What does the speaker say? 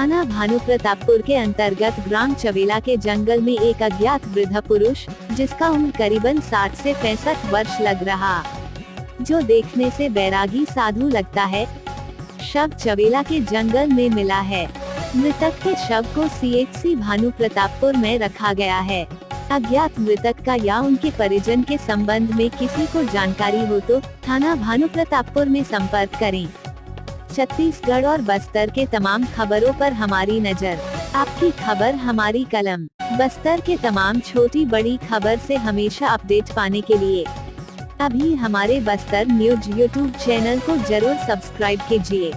थाना भानुप्रतापपुर के अंतर्गत ग्राम चवेला के जंगल में एक अज्ञात वृद्ध पुरुष, जिसका उम्र करीबन 60 से 65 वर्ष लग रहा, जो देखने से बैरागी साधु लगता है, शव चवेला के जंगल में मिला है। मृतक के शव को CHC भानुप्रतापपुर में रखा गया है। अज्ञात मृतक का या उनके परिजन के संबंध में किसी को जानकारी हो तो थाना भानुप्रतापपुर में संपर्क करें। छत्तीसगढ़ और बस्तर के तमाम खबरों पर हमारी नजर, आपकी खबर हमारी कलम। बस्तर के तमाम छोटी बड़ी खबर से हमेशा अपडेट पाने के लिए अभी हमारे बस्तर न्यूज YouTube चैनल को जरूर सब्सक्राइब कीजिए।